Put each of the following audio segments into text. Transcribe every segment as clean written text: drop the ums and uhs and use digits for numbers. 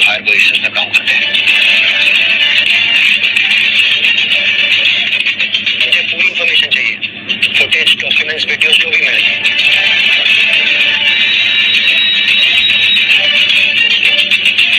Fire position में काम करते हैं। मुझे पूरी इंफॉर्मेशन चाहिए, फुटेज, डॉक्यूमेंट्स, वीडियोस जो भी मिले।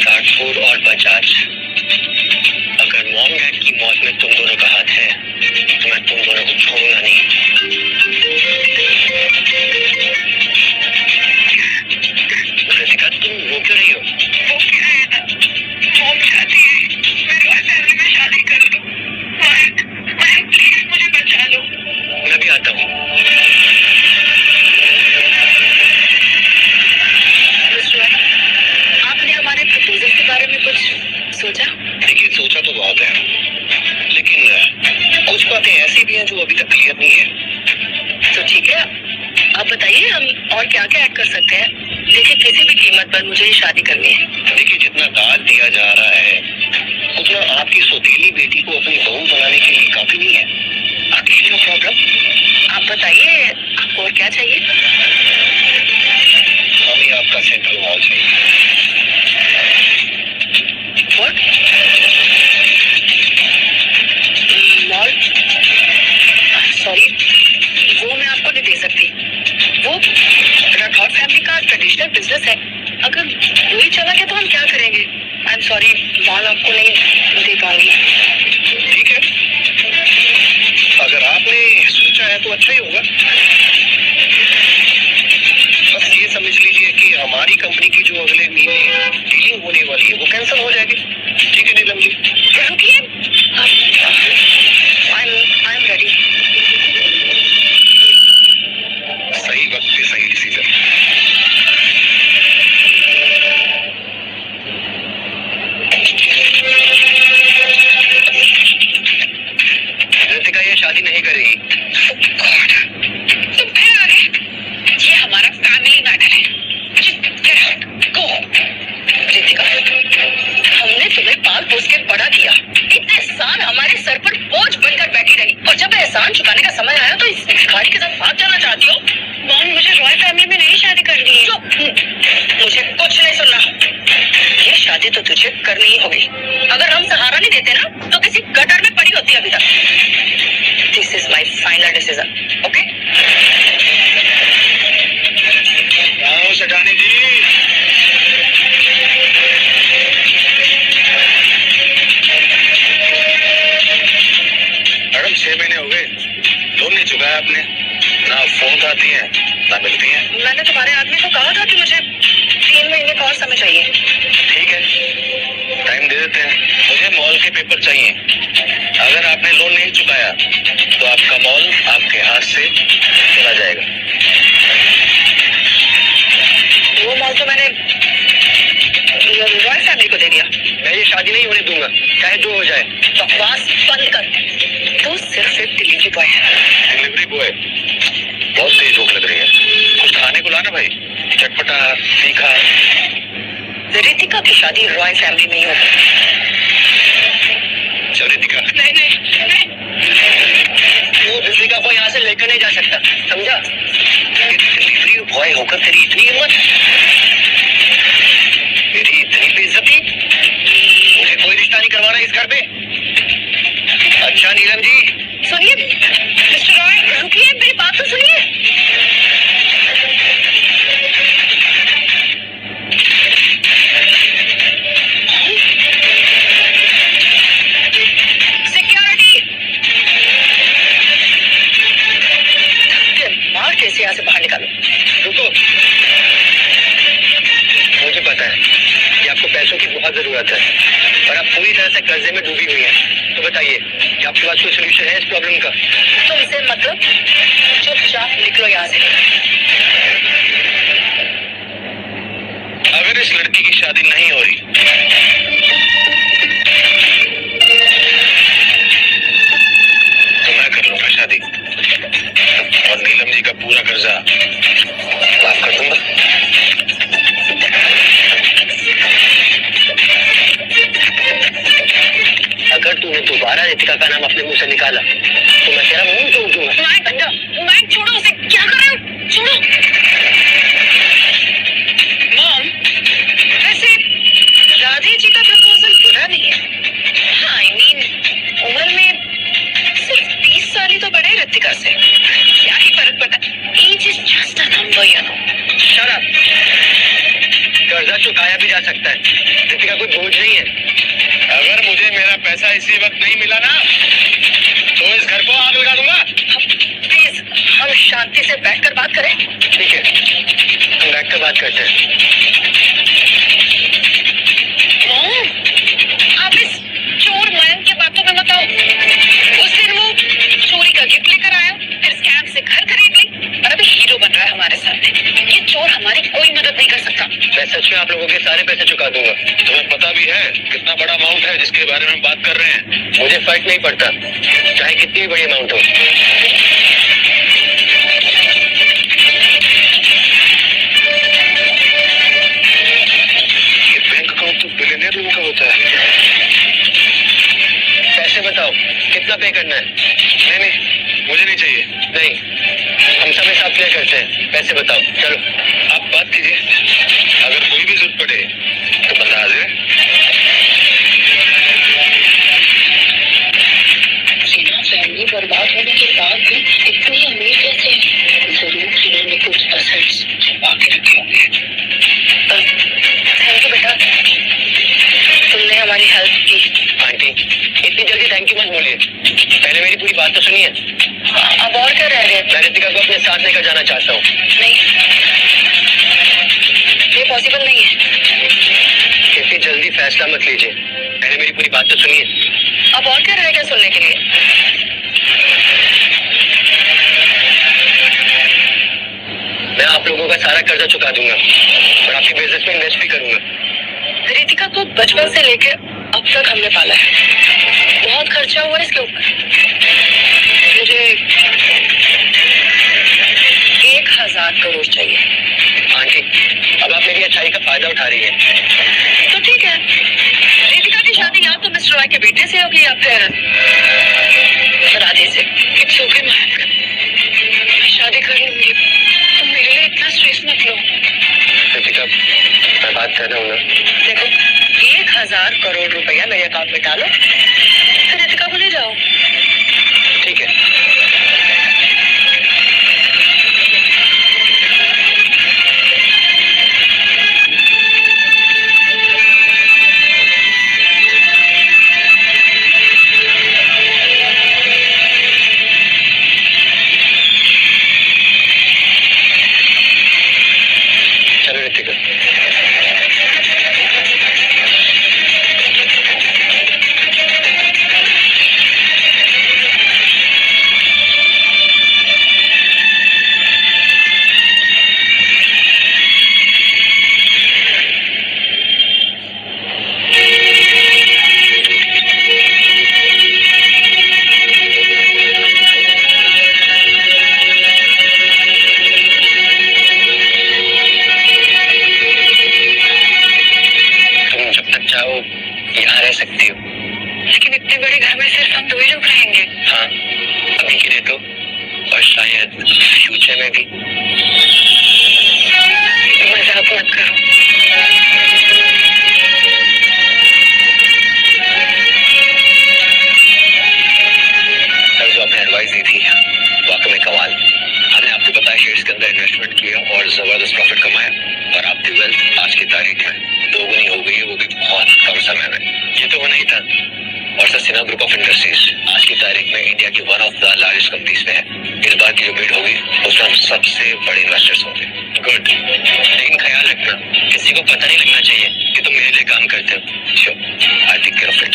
गार्डफोर्ड और बजाज, अगर मॉम डैड की मौत में तुम दोनों का हाथ है तो मैं तुम दोनों को छोड़ूंगा नहीं। कृतिका, तुम रो क्यों रही हो? वो कह रहे हैं मॉम चाहती है मैं रॉय फैमिली में शादी कर लूं। मैम प्लीज मुझे बचा लो। मैं भी आता हूँ। आपने हमारे प्रपोजल के बारे में कुछ सोचा? देखिए, सोचा तो बहुत है, लेकिन कुछ बातें ऐसी भी हैं जो अभी तक क्लियर नहीं है। तो ठीक है, आप बताइए हम और क्या क्या ऐड कर सकते हैं। देखिए, किसी भी कीमत पर मुझे ये शादी करनी है। देखिए, जितना दाज दिया जा रहा है उतना आपकी सौतेली बेटी को अपनी बहू बनाने के लिए काफी नहीं है। नो प्रॉब्लम, आप बताइए आपको और क्या चाहिए? हमें आपका सेंट्रल मॉल चाहिए। मॉल? सॉरी, वो मैं आपको नहीं दे सकती। वो राठौर फैमिली का ट्रेडिशनल बिजनेस है। अगर वही चला गया तो हम क्या करेंगे? आई एम सॉरी, मॉल आपको नहीं दे पाऊंगी। ठीक है, अगर आपने सोचा है तो अच्छा ही होगा। बस ये समझ लीजिए कि हमारी कंपनी की जो अगले महीने डीलिंग होने वाली है वो कैंसिल हो जाएगी। ठीक है नीलम जी? रुकिए, आई एम रेडी। सही वक्त पे सही डिसीजन। कृतिका ये शादी नहीं करेगी। तुम फिर आ गए? ये हमारा फैमिली मैटर है। गो। कृतिका, हमने तुम्हें पाल पोस के बड़ा किया, इतने साल हमारे सर पर बोझ बनकर बैठी रही, और जब एहसान चुकाने का समय आया तो इस भिखारी के साथ भाग जाना चाहती हो? मॉम, मुझे रॉय फैमिली में नहीं शादी करनी है। मुझे कुछ नहीं सुनना। ये शादी तो तुझे करनी ही होगी। अगर हम सहारा नहीं देते ना तो किसी गटर में पड़ी होती अभी तक। This is my final decision, okay? Satani ji, madam 6 महीने हो गए, लोन नहीं चुकाया आपने। ना फोन आती है ना मिलती है। मैंने तुम्हारे आदमी को कहा था कि मुझे 3 महीने का और समय चाहिए। ठीक है, टाइम दे देते हैं। मुझे मॉल के पेपर चाहिए। अगर आपने लोन नहीं चुकाया तो आपका मॉल आपके हाथ से चला जाएगा। वो मॉल तो मैंने रॉय फैमिली को दे दिया। मैं ये शादी नहीं होने दूंगा, चाहे जो हो जाए। बकवास बंद कर। तू सिर्फ एक डिलीवरी बॉय है। Delivery boy? बहुत तेज भूख लग रही है, कुछ खाने को लाना भाई, चटपटा तीखा। रितिका की शादी रॉय फैमिली में ही होगी। चल रितिका। नहीं नहीं नहीं, तू रितिका को यहाँ से लेकर नहीं जा सकता, समझा? डिलीवरी बॉय होकर तेरी इतनी हिम्मत, तेरी इतनी बेइज्जती। मुझे कोई रिश्ता नहीं करवाना इस घर पे। अच्छा नीलम जी, सुनिए मिस्टर रॉय, रुकिए, मेरी बात तो सुनिए। सिक्योरिटी, मार कैसे यहाँ से बाहर निकालो। रुको, मुझे पता है कि आपको पैसों की बहुत जरूरत है, पर आप पूरी तरह से कर्जे में डूबी हुई हैं। तो बताइए कि आपके पास कोई सोल्यूशन है इस प्रॉब्लम का? तुमसे मतलब, चुपचाप निकलो यहाँ से। अगर इस लड़की की शादी नहीं हो रही तो मैं कर लूंगा शादी, और नीलम जी का पूरा कर्जा माफ कर दूंगा। अगर तूने दोबारा रितिका का नाम अपने मुंह से निकाला तो मैं तेरा मुंह तोड़ दूंगा। मैं छोड़ो उसे, क्या कर रहे हो? छोड़ो। मॉम, वैसे राधे कर्जा चुकाया भी जा सकता है। रितिका कोई बोझ नहीं है। अगर मुझे मेरा पैसा इसी वक्त नहीं मिला ना तो इस घर को आग लगा दूंगा। प्लीज हम शांति से बैठकर बात करें। ठीक है, हम बैठकर बात करते हैं। आप इस चोर मयंक के बातों में मत आओ। उस दिन वो चोरी का गिफ्ट लेकर आया, फिर स्कैम से घर खरीद ली और अभी हीरो बन रहा है हमारे सामने। ये चोर हमारी कोई मदद नहीं कर सकता। मैं सच में आप लोगों के सारे पैसे चुका दूंगा। तुम्हें पता भी है कितना बड़ा अमाउंट है जिसके बारे में हम बात कर रहे हैं? मुझे फर्क नहीं पड़ता, चाहे कितनी भी बड़ी अमाउंट हो। ये बैंक अकाउंट तो बिलियनियर लोगों का होता है। पैसे बताओ, कितना पे करना है? नहीं, मुझे नहीं चाहिए। नहीं, हम सब हिसाब क्लियर करते हैं। पैसे बताओ, चलो। आप बात कीजिए, अगर कोई भी जरूरत पड़े तो बंदा हाजिर है। सीना फैमिली बर्बाद होने के बाद भी इतनी अमीर कैसे है? जरूर इन्होंने कुछ असेट्स छुपा के रखे होंगे। थैंक यू बेटा, तुमने हमारी हेल्प की। आंटी, इतनी जल्दी थैंक यू मत बोलिए, पहले मेरी पूरी बात तो सुनिए। अब और क्या रह गया? मैं रितिका को अपने साथ लेकर जाना चाहता हूँ। नहीं, ये पॉसिबल नहीं है। इतनी जल्दी फैसला मत लीजिए, पहले मेरी पूरी बात तो सुनिए। अब और क्या रह गया सुनने के लिए? मैं आप लोगों का सारा कर्जा चुका दूंगा और आपके बिजनेस में इन्वेस्ट भी करूंगा। रितिका को बचपन से लेकर अब तक हमने पाला है, बहुत खर्चा हुआ इसके ऊपर। मुझे 1000 करोड़ चाहिए। आंटी, अब आप मेरी अच्छाई का फायदा उठा रही हैं। तो ठीक है, रितिका की शादी या तो मिस्टर रॉय के बेटे से होगी या फिर राधे से। इट्स ओके महक, मैं शादी कर लूंगी, तुम मेरे लिए इतना स्ट्रेस मत लो। रितिका, मैं बात कर रहा हूँ ना। देखो, 1000 करोड़ रुपया मेरे अकाउंट में डालो, फिर रितिका को ले जाओ। ठीक है। चलो रितिका। चाहो यहाँ रह सकती हो, लेकिन इतने बड़े घर में सिर्फ हम 2 ही लोग रहेंगे। हाँ, अभी के लिए तो, और शायद फ्यूचर में भी। मजाक मत करो। सर, जो आपने एडवाइस दी थी वाकई में कमाल। हमने आपको बताया शेयर्स के अंदर इन्वेस्टमेंट किया और जबरदस्त प्रॉफिट कमाया, और आपकी वेल्थ आज की तारीख में 2 गुनी हो गई है, वो भी बहुत कम समय में। ये तो होना ही था। और सस्टेना ग्रुप ऑफ इंडस्ट्रीज आज की तारीख में इंडिया की one of the largest companies में है। इस बार की जो बिड होगी उसमें हम सबसे बड़े इन्वेस्टर्स होंगे। गुड, लेकिन ख्याल रखना, किसी को पता नहीं लगना चाहिए कि तुम मेरे लिए काम करते हो। Sure, I take care of it.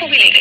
भी लेगा।